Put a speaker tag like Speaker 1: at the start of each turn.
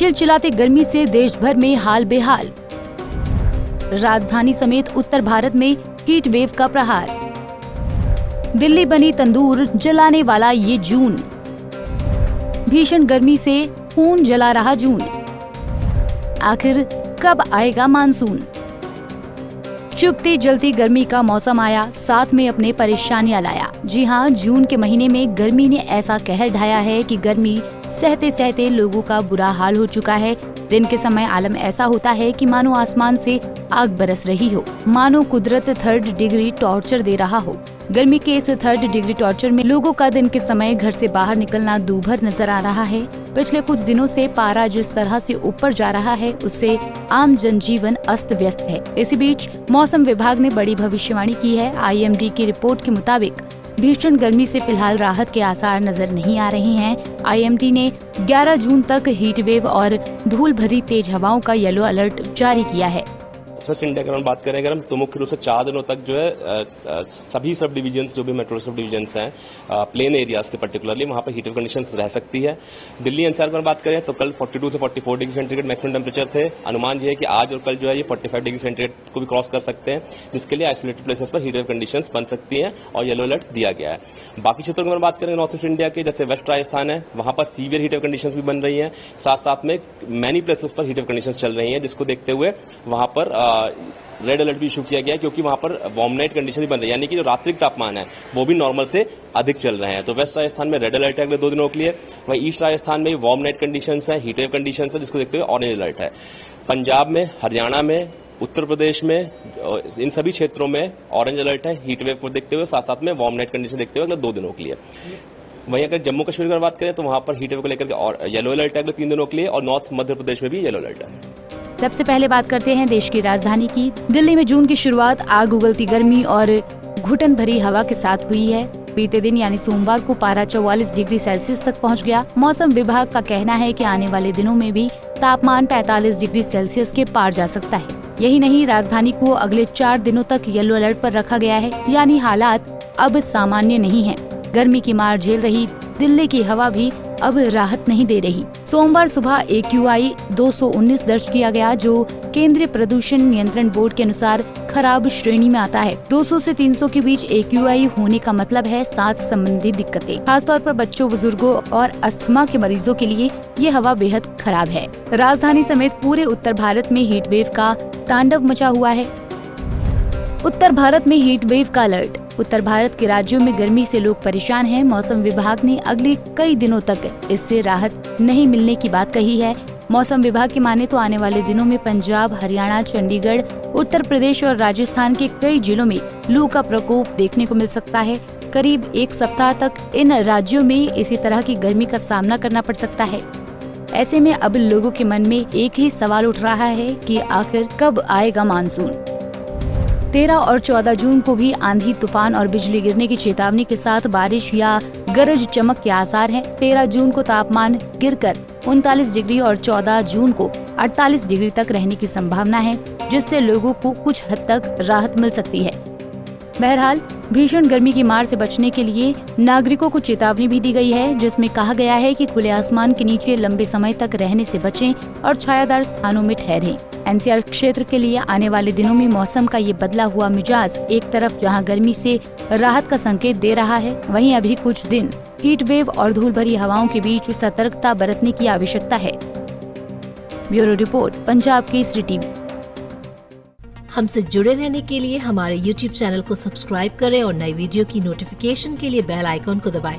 Speaker 1: चिलचिलाती गर्मी से देश भर में हाल बेहाल। राजधानी समेत उत्तर भारत में हीट वेव का प्रहार। दिल्ली बनी तंदूर जलाने वाला ये जून। भीषण गर्मी से खून जला रहा जून। आखिर कब आएगा मानसून? चुभती जलती गर्मी का मौसम आया, साथ में अपने परेशानियां लाया। जी हाँ, जून के महीने में गर्मी ने ऐसा कहर ढाया है कि गर्मी सहते सहते लोगों का बुरा हाल हो चुका है। दिन के समय आलम ऐसा होता है कि मानो आसमान से आग बरस रही हो, मानो कुदरत 3rd डिग्री टॉर्चर दे रहा हो। गर्मी के इस 3rd डिग्री टॉर्चर में लोगों का दिन के समय घर से बाहर निकलना दूभर नजर आ रहा है। पिछले कुछ दिनों से पारा जिस तरह से ऊपर जा रहा है, उससे आम जनजीवन अस्त व्यस्त है। इसी बीच मौसम विभाग ने बड़ी भविष्यवाणी की है। IMD की रिपोर्ट के मुताबिक भीषण गर्मी से फिलहाल राहत के आसार नजर नहीं आ रहे हैं। IMD ने 11 जून तक हीट वेव और धूल भरी तेज हवाओं का येलो अलर्ट जारी किया है।
Speaker 2: सर्च इंडिया की बात करें अगर हम, तो मुख्य रूप से 4 दिनों तक जो है सभी सब डिवीजन्स, जो भी मेट्रो सब डिवीजन्स हैं, प्लेन एरियाज के पर्टिकुलरली वहाँ पर हीट वेव कंडीशंस रह सकती है। दिल्ली एनसीआर की बात करें तो कल 42 से 44 डिग्री सेंटीग्रेड मैक्सिमम टेम्परेचर थे। अनुमान ये है कि आज और कल जो है ये 45 डिग्री सेंटीग्रेड को भी क्रॉस कर सकते हैं, जिसके लिए आइसोलेटेड प्लेसेस पर हीट वेव कंडीशंस बन सकती हैं और येलो अलर्ट दिया गया है। बाकी क्षेत्रों की बात करें नॉर्थ ईस्ट इंडिया के, जैसे वेस्ट राजस्थान है, वहाँ पर सीवियर हीट वेव कंडीशंस भी बन रही हैं। साथ साथ में मैनी प्लेसेस पर हीट वेव कंडीशंस चल रही हैं, जिसको देखते हुए वहाँ पर रेड अलर्ट भी इशू किया गया है, क्योंकि वहां पर वार्म नाइट कंडीशन भी बन रही है, यानी कि जो रात्रिक तापमान है वो भी नॉर्मल से अधिक चल रहे हैं। तो वेस्ट राजस्थान में रेड अलर्ट है अगले 2 दिनों के लिए। वहीं ईस्ट राजस्थान में वार्म नाइट कंडीशंस है, हीट वेव कंडीशंस है, जिसको देखते हुए ऑरेंज अलर्ट है। पंजाब में, हरियाणा में, उत्तर प्रदेश में, इन सभी क्षेत्रों में ऑरेंज अलर्ट है हीट वेव को देखते हुए, साथ साथ में वार्म नाइट कंडीशन देखते हुए अगले 2 दिनों के लिए। वहीं अगर जम्मू कश्मीर की बात करें तो वहां पर हीट वेव को लेकर के येलो अलर्ट है अगले 3 दिनों के लिए, और नॉर्थ मध्य प्रदेश में भी येलो अलर्ट है।
Speaker 1: सबसे पहले बात करते हैं देश की राजधानी की। दिल्ली में जून की शुरुआत आग उगलती गर्मी और घुटन भरी हवा के साथ हुई है। बीते दिन यानी सोमवार को पारा 44 डिग्री सेल्सियस तक पहुंच गया। मौसम विभाग का कहना है कि आने वाले दिनों में भी तापमान 45 डिग्री सेल्सियस के पार जा सकता है। यही नहीं, राजधानी को अगले 4 दिनों तक येलो अलर्ट पर रखा गया है, यानी हालात अब सामान्य नहीं है। गर्मी की मार झेल रही दिल्ली की हवा भी अब राहत नहीं दे रही। सोमवार सुबह AQI 219 दर्ज किया गया, जो केंद्रीय प्रदूषण नियंत्रण बोर्ड के अनुसार खराब श्रेणी में आता है। 200 से 300 के बीच AQI होने का मतलब है सांस संबंधी दिक्कतें। खासतौर पर बच्चों, बुजुर्गों और अस्थमा के मरीजों के लिए ये हवा बेहद खराब है। राजधानी समेत पूरे उत्तर भारत में हीट वेव का तांडव मचा हुआ है। उत्तर भारत में हीट वेव का अलर्ट। उत्तर भारत के राज्यों में गर्मी से लोग परेशान हैं। मौसम विभाग ने अगले कई दिनों तक इससे राहत नहीं मिलने की बात कही है। मौसम विभाग की माने तो आने वाले दिनों में पंजाब, हरियाणा, चंडीगढ़, उत्तर प्रदेश और राजस्थान के कई जिलों में लू का प्रकोप देखने को मिल सकता है। करीब 1 सप्ताह तक इन राज्यों में इसी तरह की गर्मी का सामना करना पड़ सकता है। ऐसे में अब लोगों के मन में एक ही सवाल उठ रहा है कि आखिर कब आएगा मानसून। 13 और 14 जून को भी आंधी, तूफान और बिजली गिरने की चेतावनी के साथ बारिश या गरज चमक के आसार हैं। 13 जून को तापमान गिरकर 39 डिग्री और 14 जून को 48 डिग्री तक रहने की संभावना है, जिससे लोगों को कुछ हद तक राहत मिल सकती है। बहरहाल, भीषण गर्मी की मार से बचने के लिए नागरिकों को चेतावनी भी दी गई है, जिसमें कहा गया है कि खुले आसमान के नीचे लंबे समय तक रहने से बचें और छायादार स्थानों में ठहरें। NCR क्षेत्र के लिए आने वाले दिनों में मौसम का ये बदला हुआ मिजाज एक तरफ जहां गर्मी से राहत का संकेत दे रहा है, वहीं अभी कुछ दिन हीट वेव और धूल भरी हवाओं के बीच सतर्कता बरतने की आवश्यकता है। Bureau report, Punjab Kesari TV.
Speaker 3: हमसे जुड़े रहने के लिए हमारे YouTube चैनल को सब्सक्राइब करें और नई वीडियो की नोटिफिकेशन के लिए बेल आइकॉन को दबाएं।